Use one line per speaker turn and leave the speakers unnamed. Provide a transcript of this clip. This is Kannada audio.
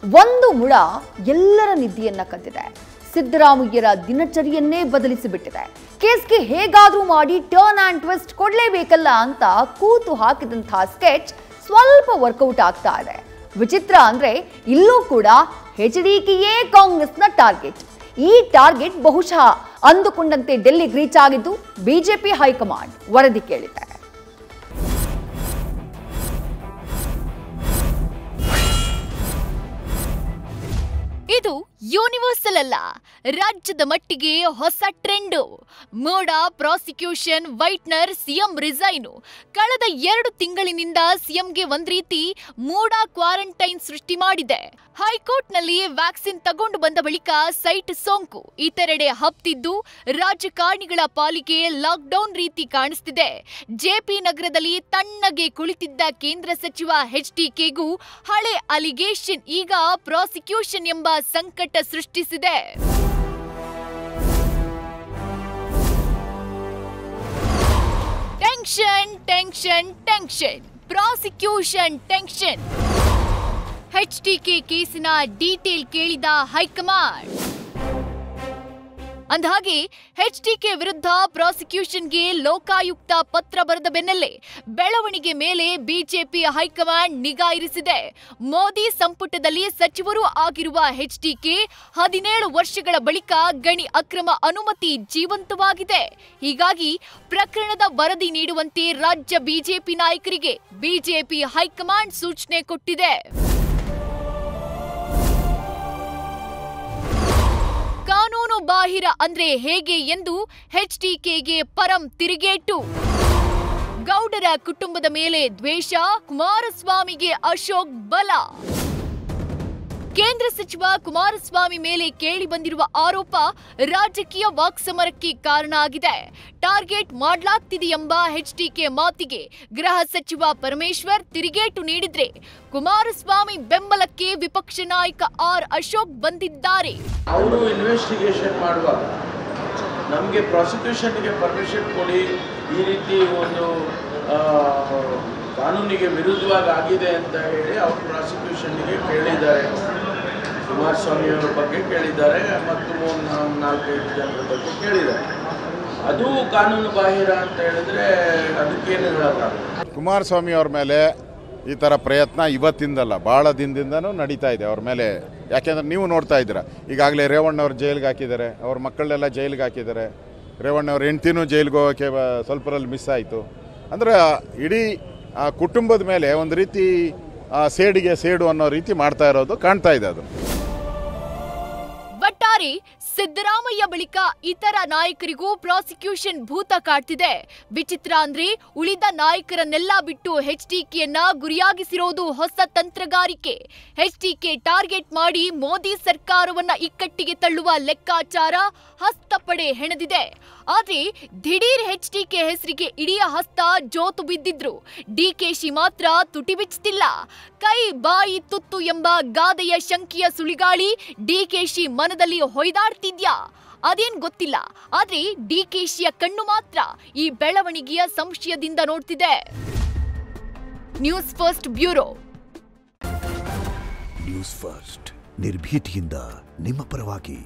ಒಂದು ಮುಳ ಎಲ್ಲರ ನಿದ್ದೆಯನ್ನ ಕದ್ದಿದೆ. ಸಿದ್ದರಾಮಯ್ಯರ ದಿನಚರಿಯನ್ನೇ ಬದಲಿಸಿಬಿಟ್ಟಿದೆ. ಕೇಸ್ಗೆ ಹೇಗಾದ್ರೂ ಮಾಡಿ ಟರ್ನ್ ಆ್ಯಂಡ್ ಟ್ವಿಸ್ಟ್ ಕೊಡಲೇಬೇಕಲ್ಲ ಅಂತ ಕೂತು ಹಾಕಿದಂತಹ ಸ್ಕೆಚ್ ಸ್ವಲ್ಪ ವರ್ಕೌಟ್ ಆಗ್ತಾ ಇದೆ. ವಿಚಿತ್ರ ಅಂದ್ರೆ ಇಲ್ಲೂ ಕೂಡ HDKಯೇ ಕಾಂಗ್ರೆಸ್ನ ಟಾರ್ಗೆಟ್. ಈ ಟಾರ್ಗೆಟ್ ಬಹುಶಃ ಅಂದುಕೊಂಡಂತೆ ಡೆಲ್ಲಿಗೆ ರೀಚ್ ಆಗಿದ್ದು ಬಿಜೆಪಿ ಹೈಕಮಾಂಡ್ ವರದಿ ಕೇಳಿದೆ.
ಇದು ಯೂನಿವರ್ಸಲ್ ಅಲ್ಲ, ರಾಜ್ಯದ ಮಟ್ಟಿಗೆ ಹೊಸ ಟ್ರೆಂಡ್. ಮೋಡ ಪ್ರಾಸಿಕ್ಯೂಷನ್, ವೈಟ್ನರ್, ಸಿಎಂ ರಿಸೈನು. ಕಳೆದ 2 ತಿಂಗಳಿನಿಂದ ಸಿಎಂಗೆ ಒಂದ್ ರೀತಿ ಮೂಡ ಕ್ವಾರಂಟೈನ್ ಸೃಷ್ಟಿ ಮಾಡಿದೆ. ಹೈಕೋರ್ಟ್ನಲ್ಲಿ ವ್ಯಾಕ್ಸಿನ್ ತಗೊಂಡು ಬಂದ ಬಳಿಕ ಸೈಟ್ ಸೋಂಕು ಇತರೆಡೆ ಹಬ್ತಿದ್ದು ರಾಜಕಾರಣಿಗಳ ಪಾಲಿಗೆ ಲಾಕ್ಡೌನ್ ರೀತಿ ಕಾಣಿಸ್ತಿದೆ. ಜೆಪಿ ನಗರದಲ್ಲಿ ತಣ್ಣಗೆ ಕುಳಿತಿದ್ದ ಕೇಂದ್ರ ಸಚಿವ HDKಗೂ ಹಳೆ ಅಲಿಗೇಷನ್ ಈಗ ಪ್ರಾಸಿಕ್ಯೂಷನ್ ಎಂಬ ಸಂಕಟ ಸೃಷ್ಟಿಸಿದೆ. Tension tension tension, prosecution tension. HDK ಕೇಸಿನ ಡೀಟೇಲ್ ಕೇಳಿದ ಹೈಕಮಾಂಡ್. ಅಂದಹಾಗೆ HDK ವಿರುದ್ಧ ಪ್ರಾಸಿಕ್ಯೂಷನ್ಗೆ ಲೋಕಾಯುಕ್ತ ಪತ್ರ ಬರೆದ ಬೆನ್ನಲ್ಲೇ ಬೆಳವಣಿಗೆ ಮೇಲೆ ಬಿಜೆಪಿ ಹೈಕಮಾಂಡ್ ನಿಗಾ ಇರಿಸಿದೆ. ಮೋದಿ ಸಂಪುಟದಲ್ಲಿ ಸಚಿವರೂ ಆಗಿರುವ HDK 17 ವರ್ಷಗಳ ಬಳಿಕ ಗಣಿ ಅಕ್ರಮ ಅನುಮತಿ ಜೀವಂತವಾಗಿದೆ. ಹೀಗಾಗಿ ಪ್ರಕರಣದ ವರದಿ ನೀಡುವಂತೆ ರಾಜ್ಯ ಬಿಜೆಪಿ ನಾಯಕರಿಗೆ ಬಿಜೆಪಿ ಹೈಕಮಾಂಡ್ ಸೂಚನೆ ಕೊಟ್ಟಿದೆ. ಕಾನೂನು ಬಾಹಿರ ಅಂದ್ರೆ ಹೇಗೆ ಎಂದು HDKಗೆ ಪರಂ ತಿರುಗೇಟು. ಗೌಡರ ಕುಟುಂಬದ ಮೇಲೆ ದ್ವೇಷ, ಕುಮಾರಸ್ವಾಮಿಗೆ ಅಶೋಕ್ ಬಲ. ಕೇಂದ್ರ ಸಚಿವ ಕುಮಾರಸ್ವಾಮಿ ಮೇಲೆ ಕೇಳಿ ಬಂದಿರುವ ಆರೋಪ ರಾಜಕೀಯ ವಾಕ್ಸಮರಕ್ಕೆ ಕಾರಣ ಆಗಿದೆ. ಟಾರ್ಗೆಟ್ ಮಾಡಲಾಗ್ತಿದೆ ಎಂಬ HDK ಮಾತಿಗೆ ಗೃಹ ಸಚಿವ ಪರಮೇಶ್ವರ್ ತಿರುಗೇಟು ನೀಡಿದ್ರೆ ಕುಮಾರಸ್ವಾಮಿ ಬೆಂಬಲಕ್ಕೆ ವಿಪಕ್ಷ ನಾಯಕ ಅಶೋಕ್ ಬಂದಿದ್ದಾರೆ.
ಅವರು ಇನ್ವೆಸ್ಟಿಗೇಷನ್ ಮಾಡುವಾಗ ನಮಗೆ ಪ್ರಾಸಿಕ್ಯೂಷನ್ಗೆ ಪರ್ಮಿಷನ್ ಕೊಡಿ, ಈ ರೀತಿ ಒಂದು ಕಾನೂನಿಗೆ ವಿರುದ್ಧವಾಗಿ ಆಗಿದೆ ಅಂತ ಹೇಳಿ ಅವರು ಪ್ರಾಸಿಕ್ಯೂಷನ್ಗೆ ಕೇಳಿದ್ದಾರೆ. ಕುಮಾರಸ್ವಾಮಿ ಅವರ ಬಗ್ಗೆ ಕೇಳಿದ್ದಾರೆ ಮತ್ತು 4-5 ಜನರ ಬಗ್ಗೆ ಕೇಳಿದ್ದಾರೆ. ಅದು ಕಾನೂನು ಬಾಹಿರ ಅಂತ ಹೇಳಿದ್ರೆ ಅದಕ್ಕೇನು ಹೇಳೋಕ್ಕಾಗಲ್ಲ.
ಕುಮಾರಸ್ವಾಮಿ ಅವ್ರ ಮೇಲೆ ಈ ಥರ ಪ್ರಯತ್ನ ಇವತ್ತಿಂದಲ್ಲ, ಭಾಳ ದಿನದಿಂದನೂ ನಡೀತಾ ಇದೆ ಅವ್ರ ಮೇಲೆ. ಯಾಕೆಂದ್ರೆ ನೀವು ನೋಡ್ತಾ ಇದ್ದೀರಾ, ಈಗಾಗಲೇ ರೇವಣ್ಣವ್ರು ಜೈಲಿಗೆ ಹಾಕಿದ್ದಾರೆ, ಅವ್ರ ಮಕ್ಕಳನ್ನೆಲ್ಲ ಜೈಲಿಗೆ ಹಾಕಿದ್ದಾರೆ. ರೇವಣ್ಣವ್ರ ಹೆಂಡ್ತಿನೂ ಜೈಲಿಗೆ ಹೋಗೋಕ್ಕೆ ಸ್ವಲ್ಪರಲ್ಲಿ ಮಿಸ್ ಆಯಿತು. ಅಂದರೆ ಇಡೀ ಕುಟುಂಬದ ಮೇಲೆ ಒಂದು ರೀತಿ ಸೇಡಿಗೆ ಸೇಡು ಅನ್ನೋ ರೀತಿ ಮಾಡ್ತಾ ಇರೋದು ಕಾಣ್ತಾ ಇದೆ. ಅದು
ಒಟ್ಟಾರೆ ಸಿದ್ದರಾಮಯ್ಯ ಬಳಿಕ ಇತರ ನಾಯಕರಿಗೂ ಪ್ರಾಸಿಕ್ಯೂಷನ್ ಭೂತ ಕಾಡ್ತಿದೆ. ವಿಚಿತ್ರ ಅಂದ್ರೆ ಉಳಿದ ನಾಯಕರನ್ನೆಲ್ಲ ಬಿಟ್ಟು HDKಯನ್ನ ಗುರಿಯಾಗಿಸಿರೋದು ಹೊಸ ತಂತ್ರಗಾರಿಕೆ. HDK ಟಾರ್ಗೆಟ್ ಮಾಡಿ ಮೋದಿ ಸರ್ಕಾರವನ್ನ ಇಕ್ಕಟ್ಟಿಗೆ ತಳ್ಳುವ ಲೆಕ್ಕಾಚಾರ ಹಸ್ತಪಡೆ ಹೆಣೆದಿದೆ. ಆದ್ರೆ ದಿಢೀರ್ HDK ಹೆಸರಿಗೆ ಇಡೀ ಹಸ್ತ ಜೋತು ಬಿದ್ದಿದ್ರು DKಶಿ ಮಾತ್ರ ತುಟಿ ಬಿಚ್ಚುತ್ತಿಲ್ಲ. ಕೈ ಬಾಯಿ ತುತ್ತು ಎಂಬ ಗಾದೆಯ ಶಂಕಿಯ ಸುಳಿಗಾಳಿ DKಶಿ ಮನದಲ್ಲಿ ಹೊಯ್ದಾಡ್ತಿದ್ಯಾ ಅದೇನ್ ಗೊತ್ತಿಲ್ಲ. ಆದ್ರೆ DKಶಿಯ ಕಣ್ಣು ಮಾತ್ರ ಈ ಬೆಳವಣಿಗೆಯ ಸಂಶಯದಿಂದ ನೋಡ್ತಿದೆ. News first bureau.
News first ನಿರ್ಭೀತಿಯಿಂದ ನಿಮ್ಮ ಪರವಾಗಿ.